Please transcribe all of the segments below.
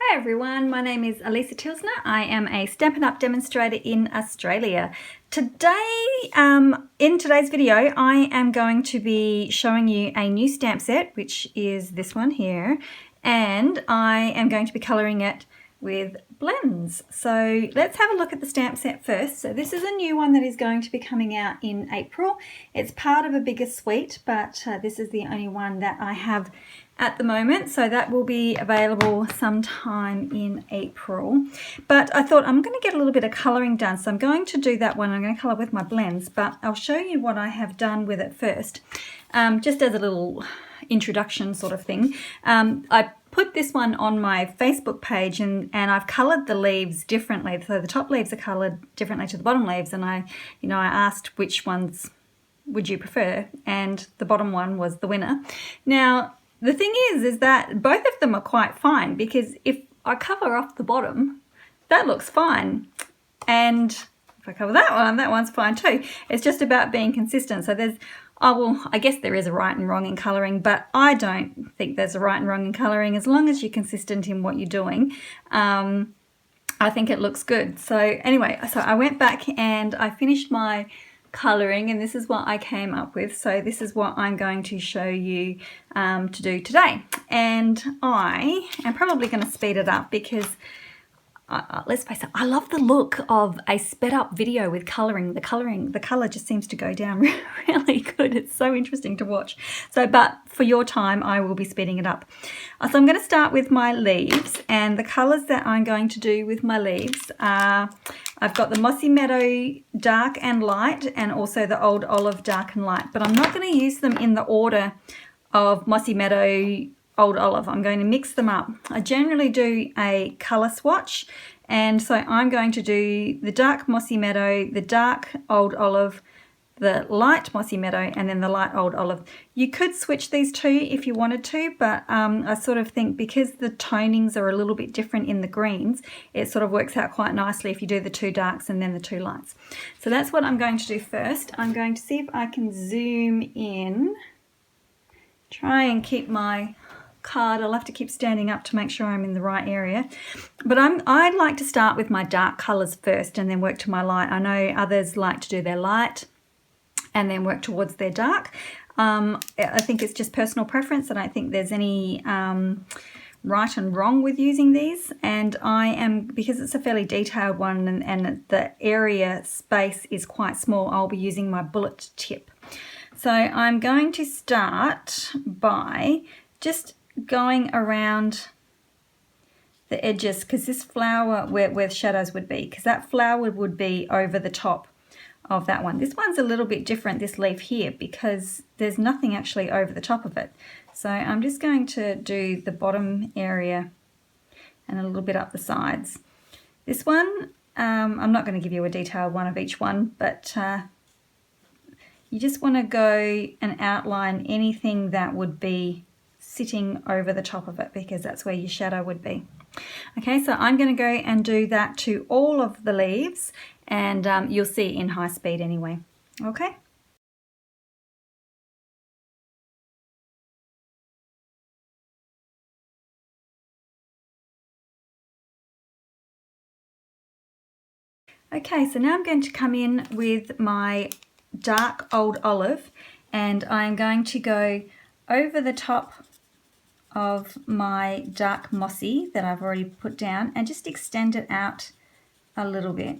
Hi everyone, my name is Alisa Tilsner. I am a Stampin Up demonstrator in Australia. Today, in today's video, I am going to be showing you a new stamp set, which is this one here, and I am going to be colouring it with blends. So let's have a look at the stamp set first. So this is a new one that is going to be coming out in April. It's part of a bigger suite, but this is the only one that I have at the moment, so that will be available sometime in April. But I thought I'm going to get a little bit of colouring done, so I'm going to do that one. I'm going to colour with my blends, but I'll show you what I have done with it first, just as a little introduction sort of thing. I put this one on my Facebook page and I've coloured the leaves differently. So the top leaves are coloured differently to the bottom leaves, and I asked which ones would you prefer, and the bottom one was the winner. Now, the thing is that both of them are quite fine, because if I cover off the bottom, that looks fine. And if I cover that one's fine too. It's just about being consistent. So there's, I guess there is a right and wrong in colouring, but I don't think there's a right and wrong in colouring. As long as you're consistent in what you're doing, I think it looks good. So anyway, so I went back and I finished my colouring, and this is what I came up with. So this is what I'm going to show you to do today, and I am probably going to speed it up because let's face it, I love the look of a sped up video with colouring. The colour just seems to go down really good. It's so interesting to watch. So, but for your time, I will be speeding it up. So I'm going to start with my leaves, and the colours that I'm going to do with my leaves are, I've got the Mossy Meadow dark and light, and also the Old Olive dark and light, but I'm not going to use them in the order of Mossy Meadow, Old Olive. I'm going to mix them up. I generally do a colour swatch, and so I'm going to do the dark Mossy Meadow, the dark Old Olive, the light Mossy Meadow, and then the light Old Olive. You could switch these two if you wanted to, but I sort of think because the tonings are a little bit different in the greens, it sort of works out quite nicely if you do the two darks and then the two lights. So that's what I'm going to do first. I'm going to see if I can zoom in, try and keep my card. I'll have to keep standing up to make sure I'm in the right area, but I'd like to start with my dark colors first and then work to my light. I know others like to do their light and then work towards their dark. I think it's just personal preference. I don't think there's any right and wrong with using these, and because it's a fairly detailed one and the area space is quite small, I'll be using my bullet tip. So I'm going to start by just going around the edges, because this flower, where shadows would be, because that flower would be over the top of that one. This one's a little bit different, this leaf here, because there's nothing actually over the top of it. So I'm just going to do the bottom area and a little bit up the sides. This one, I'm not going to give you a detailed one of each one, but you just want to go and outline anything that would be sitting over the top of it, because that's where your shadow would be. Okay, so I'm going to go and do that to all of the leaves, and you'll see in high speed anyway. Okay. Okay, so now I'm going to come in with my dark Old Olive, and I'm going to go over the top of my dark Mossy that I've already put down and just extend it out a little bit.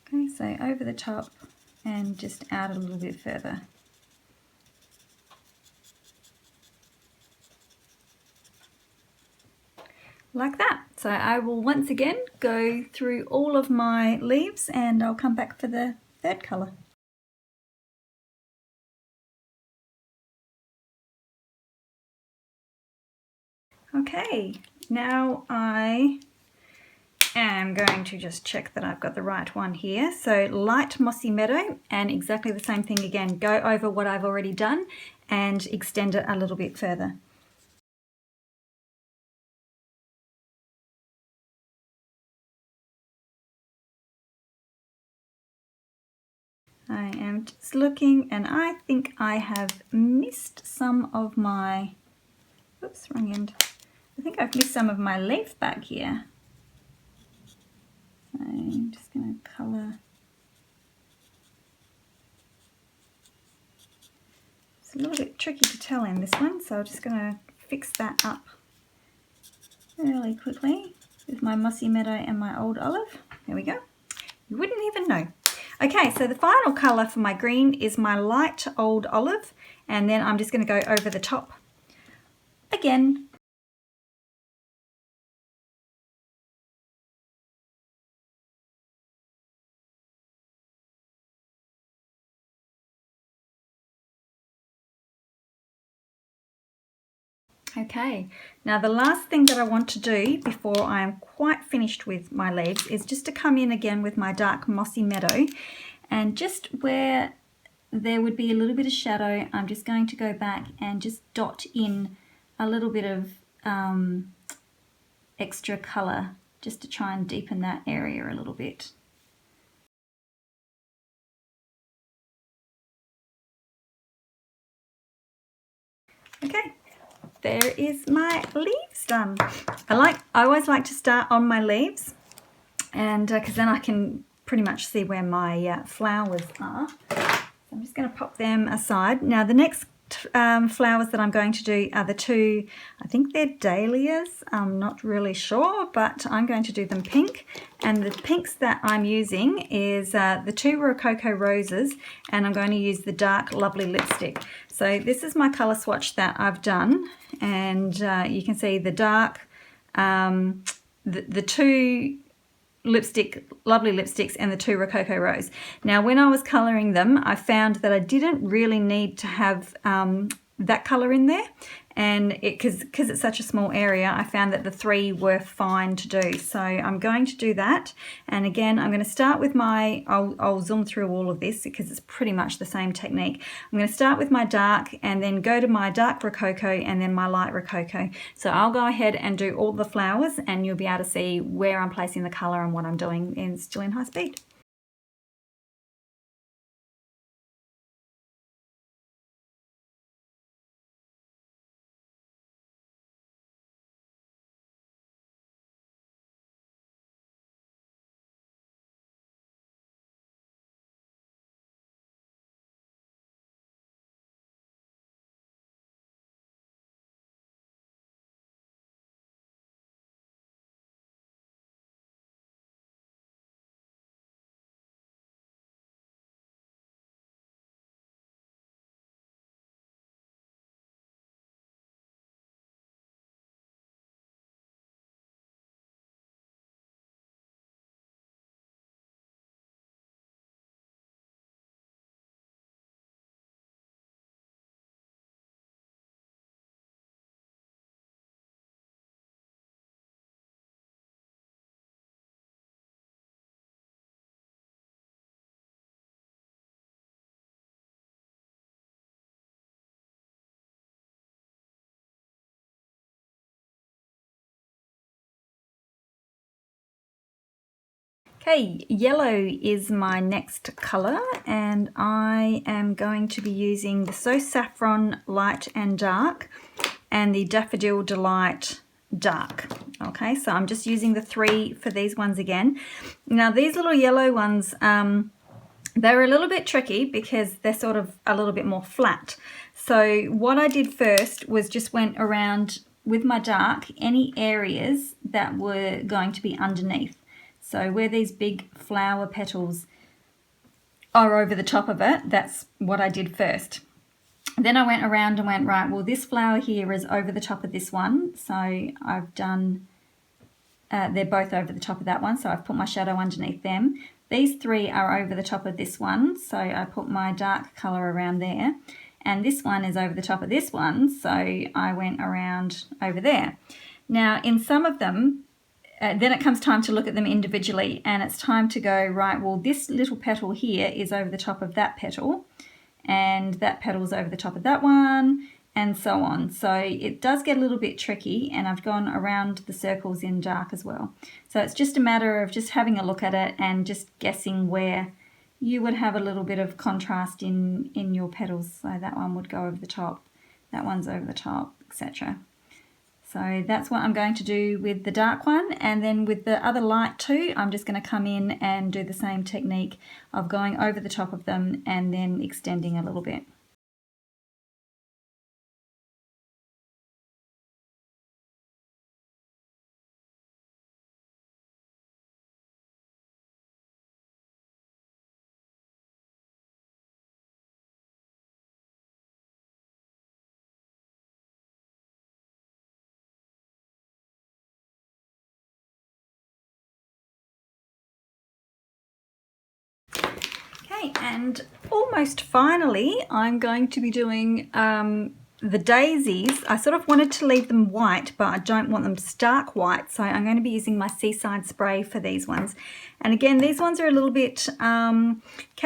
Okay, so over the top and just out a little bit further. Like that. So I will once again go through all of my leaves, and I'll come back for the third colour. Okay, now I am going to just check that I've got the right one here. So light Mossy Meadow, and exactly the same thing again. Go over what I've already done and extend it a little bit further. I am just looking, and I think I have missed some of my, oops, wrong end. I think I've missed some of my leaf back here. So I'm just going to colour. It's a little bit tricky to tell in this one, so I'm just going to fix that up really quickly with my Mossy Meadow and my Old Olive. There we go. You wouldn't even know. Okay, so the final colour for my green is my light Old Olive, and then I'm just going to go over the top again. Okay, now the last thing that I want to do before I am quite finished with my leaves is just to come in again with my dark Mossy Meadow, and just where there would be a little bit of shadow, I'm just going to go back and just dot in a little bit of extra colour just to try and deepen that area a little bit. Okay, there is my leaves done. I always like to start on my leaves, and because then I can pretty much see where my flowers are. So I'm just going to pop them aside. Now the next flowers that I'm going to do are the two, I think they're dahlias, I'm not really sure, but I'm going to do them pink. And the pinks that I'm using is the two Rococo roses, and I'm going to use the dark Lovely lipstick. So this is my colour swatch that I've done, and you can see the dark, the two Lovely lipsticks and the two Rococo Rose. Now when I was colouring them, I found that I didn't really need to have that colour in there, and because it's such a small area, I found that the three were fine to do. So I'm going to do that, and again I'm going to start with my, I'll zoom through all of this because it's pretty much the same technique. I'm going to start with my dark and then go to my dark Rococo and then my light Rococo. So I'll go ahead and do all the flowers, and you'll be able to see where I'm placing the colour and what I'm doing, and still in high speed. Okay, yellow is my next colour, and I am going to be using the So Saffron Light and Dark and the Daffodil Delight Dark. Okay, so I'm just using the three for these ones again. Now these little yellow ones, they're a little bit tricky because they're sort of a little bit more flat. So what I did first was just went around with my dark any areas that were going to be underneath. So where these big flower petals are over the top of it, that's what I did first. Then I went around and went, right, well this flower here is over the top of this one. So I've done, they're both over the top of that one. So I've put my shadow underneath them. These three are over the top of this one. So I put my dark colour around there. And this one is over the top of this one. So I went around over there. Now in some of them, then it comes time to look at them individually, and it's time to go, right, well this little petal here is over the top of that petal, and that petal's over the top of that one, and so on. So it does get a little bit tricky, and I've gone around the circles in dark as well. So it's just a matter of just having a look at it and just guessing where you would have a little bit of contrast in your petals. So that one would go over the top, that one's over the top, etc. So that's what I'm going to do with the dark one, and then with the other light two, I'm just going to come in and do the same technique of going over the top of them and then extending a little bit. Okay, and almost finally, I'm going to be doing the daisies. I sort of wanted to leave them white, but I don't want them stark white, so I'm going to be using my Seaside spray for these ones. And again, these ones are a little bit, can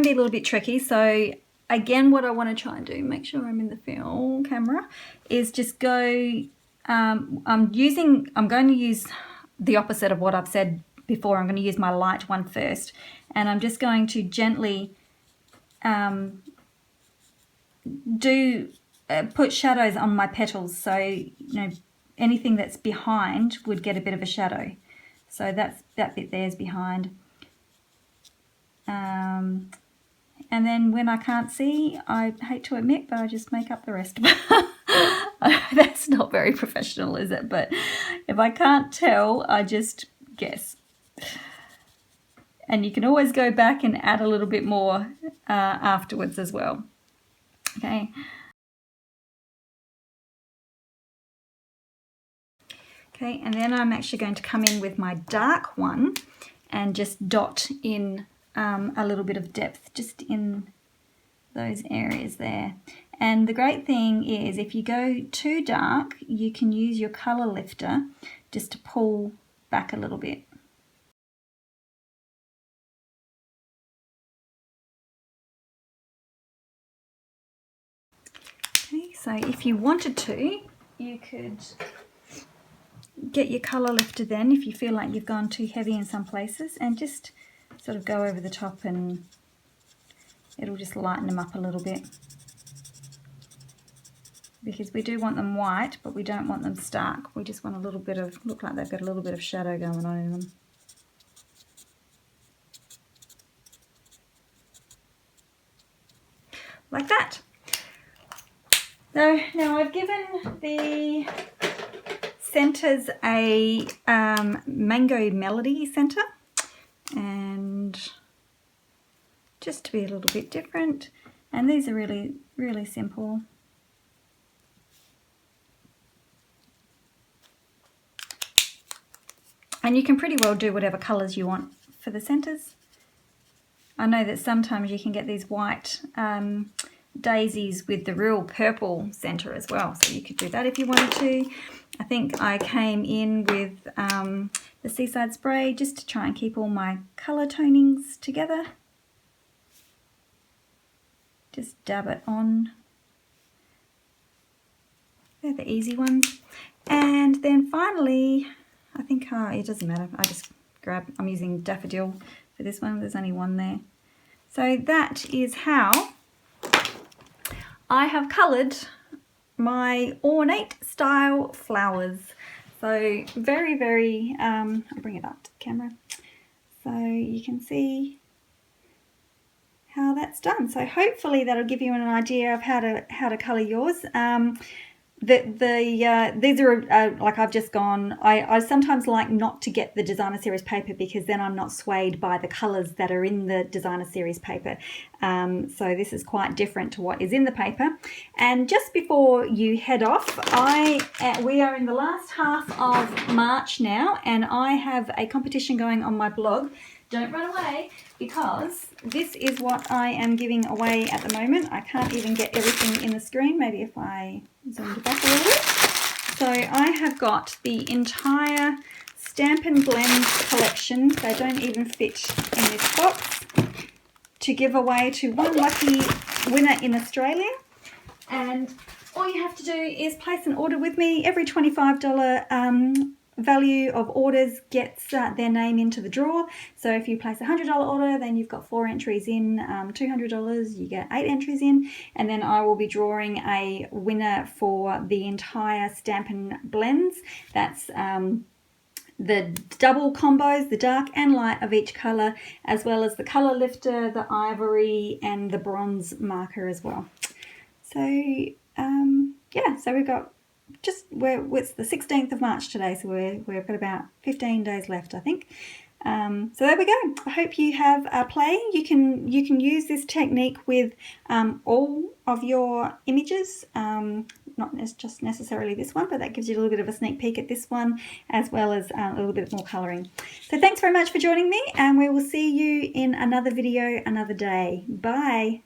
be a little bit tricky, so again, what I want to try and do, make sure I'm in the film camera, is just go, I'm going to use the opposite of what I've said before. I'm going to use my light one first, and I'm just going to gently put shadows on my petals, so you know anything that's behind would get a bit of a shadow. So that bit there's behind, and then when I can't see, I hate to admit, but I just make up the rest. That's not very professional, is it? But if I can't tell, I just guess. And you can always go back and add a little bit more afterwards as well. Okay. Okay, and then I'm actually going to come in with my dark one and just dot in a little bit of depth just in those areas there. And the great thing is, if you go too dark, you can use your color lifter just to pull back a little bit. Okay, so if you wanted to, you could get your colour lifter then, if you feel like you've gone too heavy in some places, and just sort of go over the top, and it'll just lighten them up a little bit. Because we do want them white, but we don't want them stark. We just want a little bit of, look like they've got a little bit of shadow going on in them. Like that. So now I've given the centers a mango melody center, and just to be a little bit different, and these are really, really simple. And you can pretty well do whatever colors you want for the centers. I know that sometimes you can get these white daisies with the real purple center as well, so you could do that if you wanted to. I think I came in with the Seaside spray just to try and keep all my color tonings together. Just dab it on. They're the easy ones. And then finally, I think it doesn't matter, I just grab, I'm using daffodil for this one, there's only one there. So that is how I have coloured my Ornate Style flowers. So very, very, I'll bring it up to the camera so you can see how that's done. So hopefully that'll give you an idea of how to colour yours. These are like I've just gone, I sometimes like not to get the designer series paper, because then I'm not swayed by the colours that are in the designer series paper. So this is quite different to what is in the paper. And just before you head off, we are in the last half of March now, and I have a competition going on my blog. Don't run away, because this is what I am giving away at the moment. I can't even get everything in the screen. Maybe if I zoomed back a little bit. So I have got the entire Stampin Blends collection. They don't even fit in this box, to give away to one lucky winner in Australia. And all you have to do is place an order with me. Every $25 value of orders gets their name into the draw. So if you place a $100 order, then you've got 4 entries in. $200, you get 8 entries in, and then I will be drawing a winner for the entire Stampin Blends. That's the double combos, the dark and light of each color, as well as the color lifter, the ivory, and the bronze marker as well. So yeah, so we've got it's the 16th of March today, so we've got about 15 days left, I think. So there we go. I hope you have a play. You can use this technique with all of your images, not just necessarily this one, but that gives you a little bit of a sneak peek at this one, as well as a little bit more colouring. So thanks very much for joining me, and we will see you in another video another day. Bye.